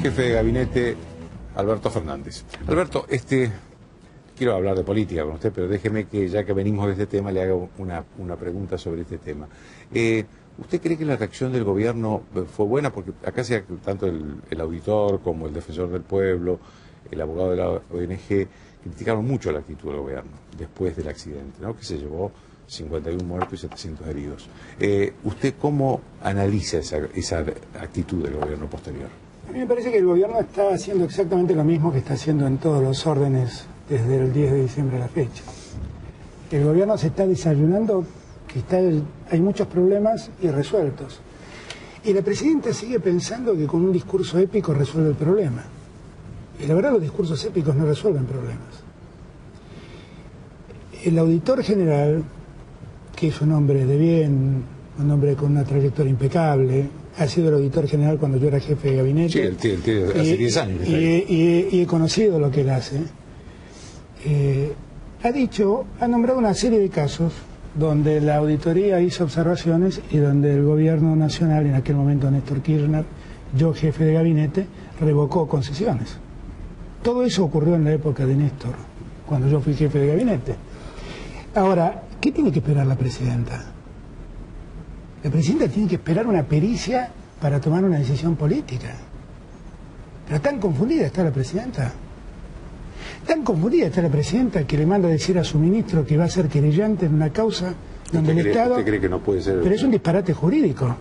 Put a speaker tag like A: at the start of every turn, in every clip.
A: jefe de gabinete, Alberto Fernández. Alberto, quiero hablar de política con usted, pero déjeme que, ya que venimos de este tema, le haga una pregunta sobre este tema. ¿Usted cree que la reacción del gobierno fue buena? Porque acá tanto el auditor como el defensor del pueblo, el abogado de la ONG, criticaron mucho la actitud del gobierno después del accidente, ¿no? Que se llevó 51 muertos y 700 heridos. ¿Usted cómo analiza esa actitud del gobierno posterior?
B: A mí me parece que el gobierno está haciendo exactamente lo mismo que está haciendo en todos los órdenes desde el 10 de diciembre a la fecha. El gobierno se está desayunando que hay muchos problemas irresueltos. Y la presidenta sigue pensando que con un discurso épico resuelve el problema. Y la verdad, los discursos épicos no resuelven problemas. El auditor general, que es un hombre de bien, un hombre con una trayectoria impecable, ha sido el auditor general cuando yo era jefe de gabinete.
A: Sí, él hace 10 años.
B: Y he conocido lo que él hace. Ha nombrado una serie de casos donde la auditoría hizo observaciones y donde el gobierno nacional, en aquel momento Néstor Kirchner, yo jefe de gabinete, revocó concesiones. Todo eso ocurrió en la época de Néstor, cuando yo fui jefe de gabinete. Ahora, ¿qué tiene que esperar la presidenta? La presidenta tiene que esperar una pericia para tomar una decisión política. Pero tan confundida está la presidenta. Tan confundida está la presidenta que le manda a decir a su ministro que va a ser querellante en una causa donde el Estado...
A: ¿Usted cree que no puede ser?
B: Pero es un disparate jurídico.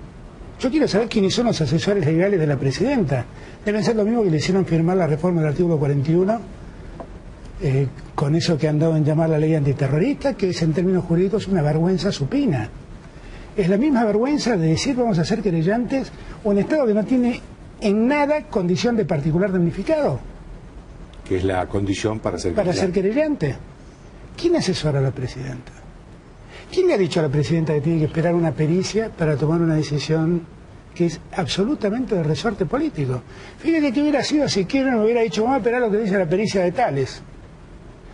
B: Yo quiero saber quiénes son los asesores legales de la presidenta. Deben ser lo mismo que le hicieron firmar la reforma del artículo 41, con eso que han dado en llamar la ley antiterrorista, que es en términos jurídicos una vergüenza supina. Es la misma vergüenza de decir vamos a ser querellantes un Estado que no tiene en nada condición de particular damnificado.
A: Que es la condición para ser
B: querellante. ¿Quién asesora a la presidenta? ¿Quién le ha dicho a la presidenta que tiene que esperar una pericia para tomar una decisión que es absolutamente de resorte político? Fíjate que hubiera sido si quieren, me hubiera dicho, vamos a esperar lo que dice la pericia de Tales.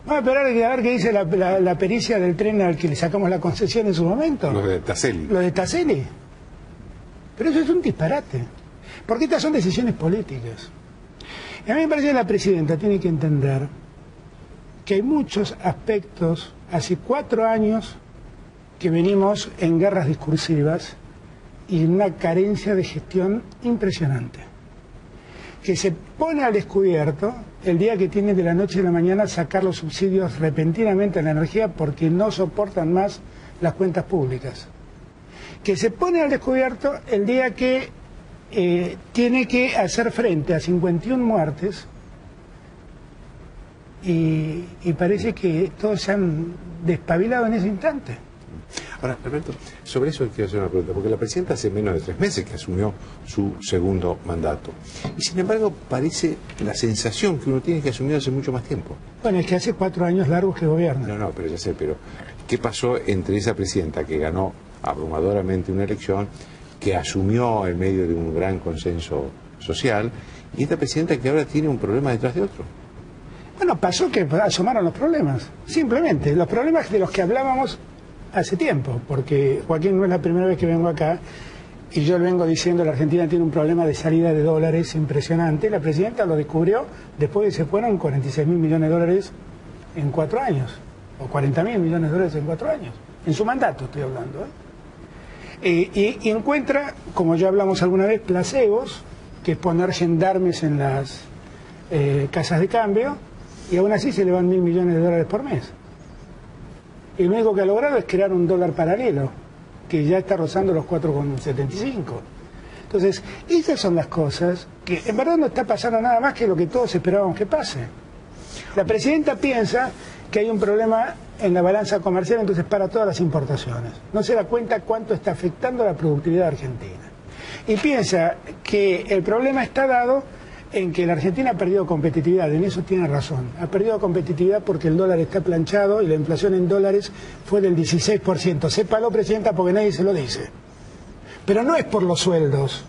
B: Vamos a esperar a ver qué dice la pericia del tren al que le sacamos la concesión en su momento.
A: Lo de Taselli.
B: Lo de Taselli. Pero eso es un disparate. Porque estas son decisiones políticas. Y a mí me parece que la presidenta tiene que entender que hay muchos aspectos, hace 4 años que venimos en guerras discursivas y una carencia de gestión impresionante, que se pone al descubierto el día que tiene de la noche a la mañana sacar los subsidios repentinamente a la energía porque no soportan más las cuentas públicas, que se pone al descubierto el día que tiene que hacer frente a 51 muertes y parece que todos se han despabilado en ese instante.
A: Ahora, Alberto, sobre eso quiero hacer una pregunta, porque la presidenta hace menos de 3 meses que asumió su segundo mandato. Y sin embargo, parece la sensación que uno tiene que asumió hace mucho más tiempo.
B: Bueno, es que hace 4 años largos que gobierna.
A: No, pero ya sé, pero ¿qué pasó entre esa presidenta que ganó abrumadoramente una elección, que asumió en medio de un gran consenso social, y esta presidenta que ahora tiene un problema detrás de otro?
B: Bueno, pasó que asomaron los problemas, simplemente, los problemas de los que hablábamos hace tiempo, porque Joaquín no es la primera vez que vengo acá, y yo le vengo diciendo que la Argentina tiene un problema de salida de dólares impresionante. La presidenta lo descubrió después de que se fueron 46.000 millones de dólares en 4 años, o 40.000 millones de dólares en 4 años, en su mandato estoy hablando, y encuentra, como ya hablamos alguna vez, placebos, que es poner gendarmes en las casas de cambio, y aún así se le van 1.000 millones de dólares por mes. Y lo único que ha logrado es crear un dólar paralelo, que ya está rozando los 4,75. Entonces, esas son las cosas que en verdad no está pasando nada más que lo que todos esperábamos que pase. La presidenta piensa que hay un problema en la balanza comercial, entonces para todas las importaciones. No se da cuenta cuánto está afectando la productividad argentina. Y piensa que el problema está dado en que la Argentina ha perdido competitividad. En eso tiene razón. Ha perdido competitividad porque el dólar está planchado y la inflación en dólares fue del 16%. Sépalo, presidenta, porque nadie se lo dice. Pero no es por los sueldos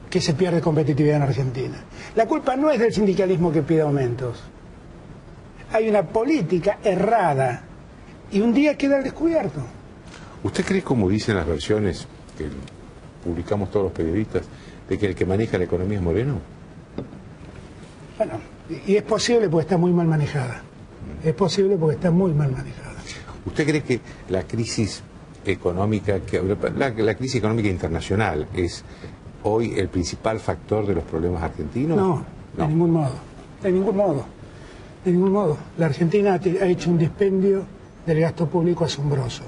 B: que se pierde competitividad en Argentina. La culpa no es del sindicalismo que pide aumentos. Hay una política errada y un día queda al descubierto.
A: ¿Usted cree, como dicen las versiones que publicamos todos los periodistas, de que el que maneja la economía es Moreno?
B: Bueno, y es posible porque está muy mal manejada. Es posible porque está muy mal manejada.
A: ¿Usted cree que la crisis económica, la crisis económica internacional es hoy el principal factor de los problemas argentinos?
B: No, de ningún modo. De ningún modo. De ningún modo. La Argentina ha hecho un dispendio del gasto público asombroso.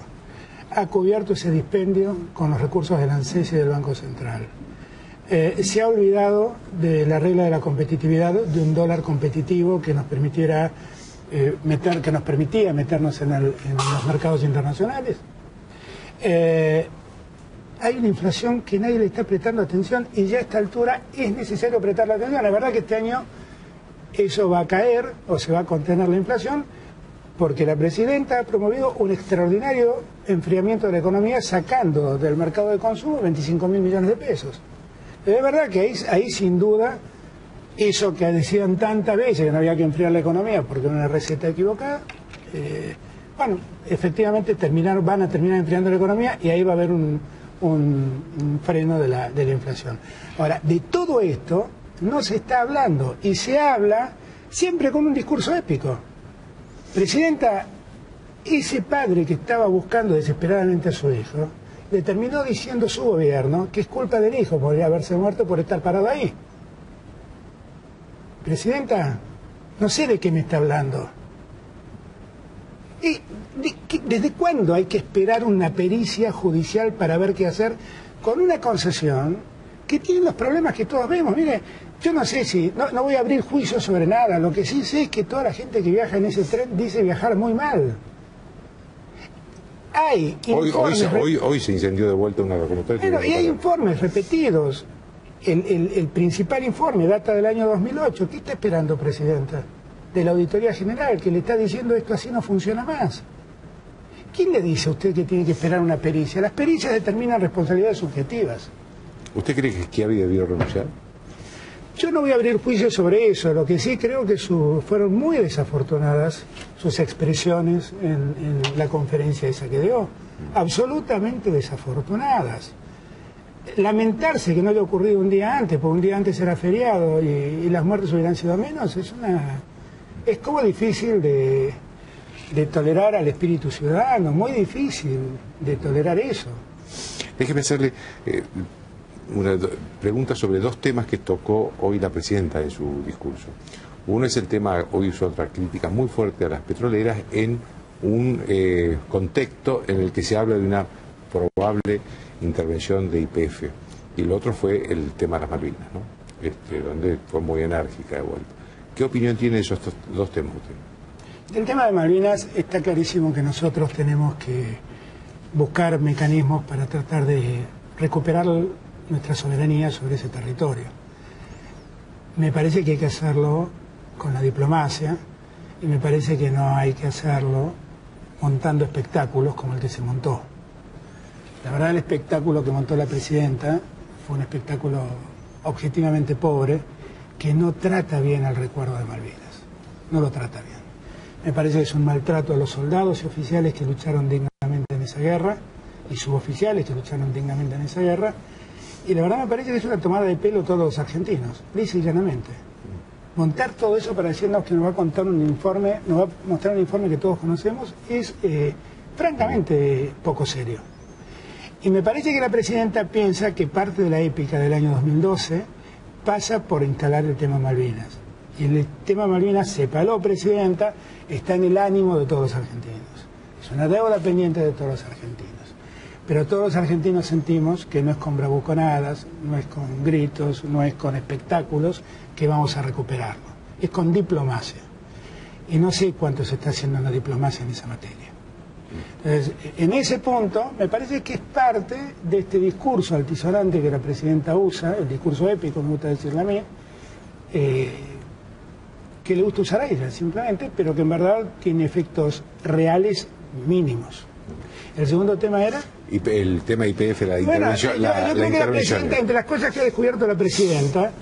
B: Ha cubierto ese dispendio con los recursos del ANSES y del Banco Central. Se ha olvidado de la regla de la competitividad, de un dólar competitivo que nos permitía meternos en los mercados internacionales. Hay una inflación que nadie le está prestando atención y ya a esta altura es necesario prestarle atención. La verdad que este año eso va a caer o se va a contener la inflación porque la presidenta ha promovido un extraordinario enfriamiento de la economía sacando del mercado de consumo 25.000 millones de pesos. Es verdad que ahí sin duda eso que decían tantas veces que no había que enfriar la economía porque era una receta equivocada, bueno, efectivamente van a terminar enfriando la economía y ahí va a haber un freno de la inflación. Ahora, de todo esto no se está hablando y se habla siempre con un discurso épico. Presidenta, ese padre que estaba buscando desesperadamente a su hijo, le terminó diciendo su gobierno que es culpa del hijo, podría haberse muerto por estar parado ahí. Presidenta, no sé de qué me está hablando. ¿Desde cuándo hay que esperar una pericia judicial para ver qué hacer con una concesión que tiene los problemas que todos vemos? Mire, yo no sé si, no voy a abrir juicio sobre nada, lo que sí sé es que toda la gente que viaja en ese tren dice viajar muy mal. Hay informes...
A: Hoy se incendió de vuelta una locomotora.
B: Bueno, y hay informes repetidos. El principal informe data del año 2008. ¿Qué está esperando, Presidenta? De la Auditoría General, que le está diciendo esto así no funciona más. ¿Quién le dice a usted que tiene que esperar una pericia? Las pericias determinan responsabilidades subjetivas.
A: ¿Usted cree que Schiavi debió renunciar?
B: Yo no voy a abrir juicio sobre eso. Lo que sí creo que fueron muy desafortunadas sus expresiones en la conferencia esa que dio. Absolutamente desafortunadas. Lamentarse que no haya ocurrido un día antes, porque un día antes era feriado y las muertes hubieran sido menos, es como difícil de tolerar al espíritu ciudadano, muy difícil de tolerar eso.
A: Déjeme hacerle una pregunta sobre dos temas que tocó hoy la presidenta en su discurso. Uno es el tema, hoy usó otra crítica muy fuerte a las petroleras en un contexto en el que se habla de una probable intervención de YPF. Y el otro fue el tema de las Malvinas, ¿no? Donde fue muy enérgica de vuelta. ¿Qué opinión tiene de esos dos temas usted?
B: El tema de Malvinas está clarísimo que nosotros tenemos que buscar mecanismos para tratar de recuperar nuestra soberanía sobre ese territorio. Me parece que hay que hacerlo con la diplomacia y me parece que no hay que hacerlo montando espectáculos como el que se montó. La verdad, el espectáculo que montó la presidenta fue un espectáculo objetivamente pobre que no trata bien al recuerdo de Malvinas. No lo trata bien. Me parece que es un maltrato a los soldados y oficiales que lucharon dignamente en esa guerra y suboficiales que lucharon dignamente en esa guerra. Y la verdad me parece que es una tomada de pelo todos los argentinos, lisa y llanamente. Montar todo eso para decirnos que nos va a contar un informe, nos va a mostrar un informe que todos conocemos, es francamente poco serio. Y me parece que la presidenta piensa que parte de la épica del año 2012 pasa por instalar el tema Malvinas. Y el tema Malvinas, sépalo, presidenta, está en el ánimo de todos los argentinos. Es una deuda pendiente de todos los argentinos. Pero todos los argentinos sentimos que no es con bravuconadas, no es con gritos, no es con espectáculos que vamos a recuperarlo. Es con diplomacia. Y no sé cuánto se está haciendo en la diplomacia en esa materia. Entonces, en ese punto, me parece que es parte de este discurso altisonante que la presidenta usa, el discurso épico, me gusta decirle a mí, que le gusta usar a ella, simplemente, pero que en verdad tiene efectos reales mínimos. El segundo tema era...
A: El tema YPF, la intervención.
B: Bueno, yo creo que la presidenta, entre las cosas que ha descubierto la presidenta,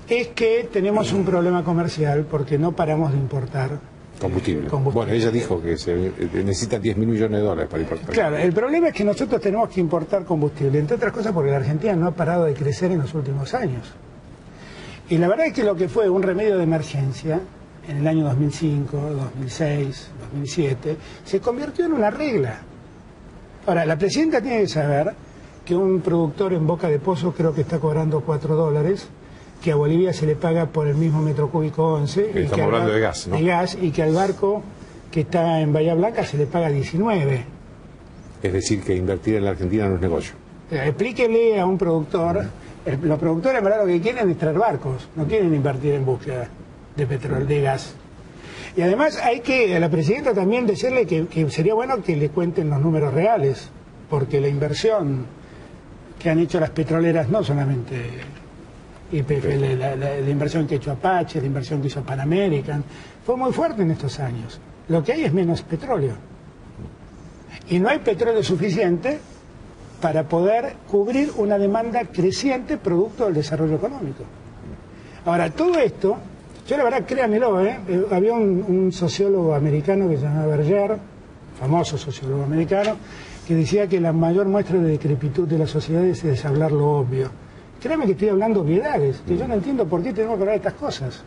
B: es que tenemos un problema comercial porque no paramos de importar
A: combustible. Bueno, ella dijo que se necesitan 10.000 millones de dólares para importar.
B: Claro, el problema es que nosotros tenemos que importar combustible, entre otras cosas porque la Argentina no ha parado de crecer en los últimos años. Y la verdad es que lo que fue un remedio de emergencia en el año 2005, 2006, 2007, se convirtió en una regla. Ahora, la presidenta tiene que saber que un productor en Boca de Pozo creo que está cobrando $4, que a Bolivia se le paga por el mismo metro cúbico 11.
A: Estamos hablando de gas, ¿no?
B: De gas, y que al barco que está en Bahía Blanca se le paga 19.
A: Es decir, que invertir en la Argentina no es negocio.
B: Explíquele a un productor, los productores en verdad lo que quieren es traer barcos, no quieren invertir en búsqueda de petróleo, de gas. Y además hay que a la presidenta también decirle que sería bueno que le cuenten los números reales, porque la inversión que han hecho las petroleras, no solamente YPF, la inversión que ha hecho Apache, la inversión que hizo Pan American, fue muy fuerte en estos años. Lo que hay es menos petróleo. Y no hay petróleo suficiente para poder cubrir una demanda creciente producto del desarrollo económico. Ahora, todo esto, yo la verdad, créanmelo, había un sociólogo americano que se llamaba Berger, famoso sociólogo americano, que decía que la mayor muestra de decrepitud de las sociedades es hablar lo obvio. Créanme que estoy hablando obviedades, que yo no entiendo por qué tenemos que hablar de estas cosas,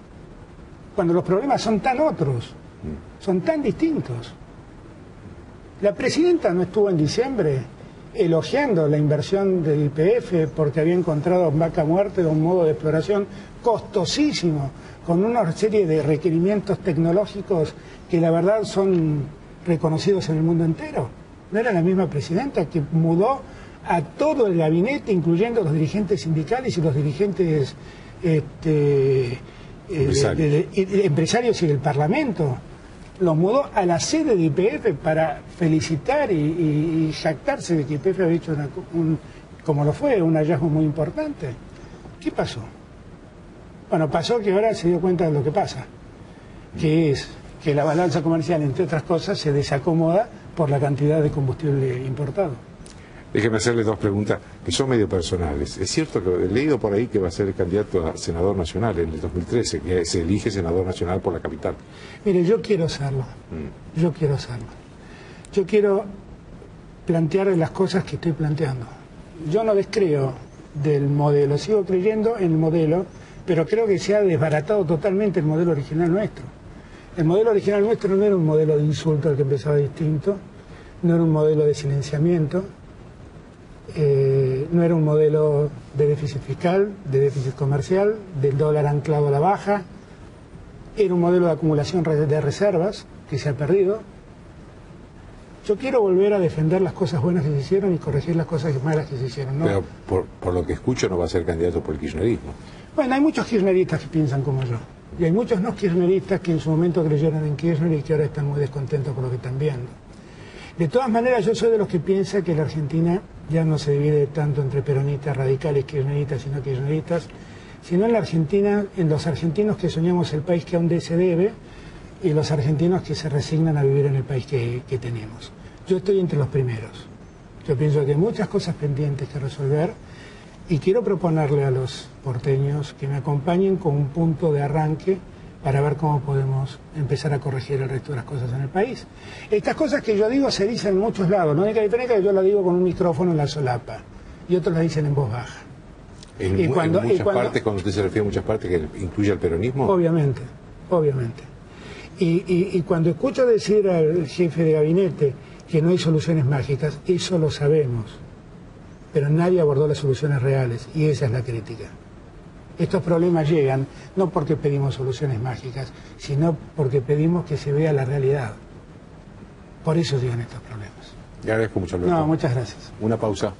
B: cuando los problemas son tan otros, son tan distintos. La presidenta no estuvo en diciembre elogiando la inversión del YPF porque había encontrado en Vaca Muerta un modo de exploración costosísimo, con una serie de requerimientos tecnológicos que la verdad son reconocidos en el mundo entero. ¿No era la misma presidenta que mudó a todo el gabinete, incluyendo los dirigentes sindicales y los dirigentes empresarios y del Parlamento? Los mudó a la sede de YPF para felicitar y jactarse de que YPF había hecho como lo fue, un hallazgo muy importante. ¿Qué pasó? Bueno, pasó que ahora se dio cuenta de lo que pasa, que es que la balanza comercial, entre otras cosas, se desacomoda por la cantidad de combustible importado.
A: Déjeme hacerle dos preguntas que son medio personales. Es cierto que he leído por ahí que va a ser el candidato a senador nacional en el 2013, que se elige senador nacional por la capital.
B: Mire, yo quiero serlo. Yo quiero serlo. Yo quiero plantear las cosas que estoy planteando. Yo no descreo del modelo, sigo creyendo en el modelo, pero creo que se ha desbaratado totalmente el modelo original nuestro. El modelo original nuestro no era un modelo de insulto al que empezaba distinto, no era un modelo de silenciamiento, no era un modelo de déficit fiscal, de déficit comercial, del dólar anclado a la baja, era un modelo de acumulación de reservas que se ha perdido. Yo quiero volver a defender las cosas buenas que se hicieron y corregir las cosas malas que se hicieron, ¿no?
A: Pero por lo que escucho no va a ser candidato por el kirchnerismo.
B: Bueno, hay muchos kirchneristas que piensan como yo. Y hay muchos no kirchneristas que en su momento creyeron en Kirchner y que ahora están muy descontentos por lo que están viendo. De todas maneras, yo soy de los que piensa que la Argentina ya no se divide tanto entre peronistas, radicales, kirchneristas y no kirchneristas, sino en la Argentina, en los argentinos que soñamos el país que aún se debe y los argentinos que se resignan a vivir en el país que tenemos. Yo estoy entre los primeros. Yo pienso que hay muchas cosas pendientes que resolver y quiero proponerle a los porteños que me acompañen con un punto de arranque para ver cómo podemos empezar a corregir el resto de las cosas en el país. Estas cosas que yo digo se dicen en muchos lados, no hay que diferencia que yo las digo con un micrófono en la solapa y otros las dicen en voz baja.
A: En muchas partes, cuando usted se refiere a muchas partes, que incluye al peronismo.
B: Obviamente, obviamente. Y cuando escucho decir al jefe de gabinete que no hay soluciones mágicas, eso lo sabemos, pero nadie abordó las soluciones reales y esa es la crítica. Estos problemas llegan no porque pedimos soluciones mágicas, sino porque pedimos que se vea la realidad. Por eso llegan estos problemas.
A: Le agradezco mucho, Alberto.
B: No, muchas gracias.
A: Una pausa.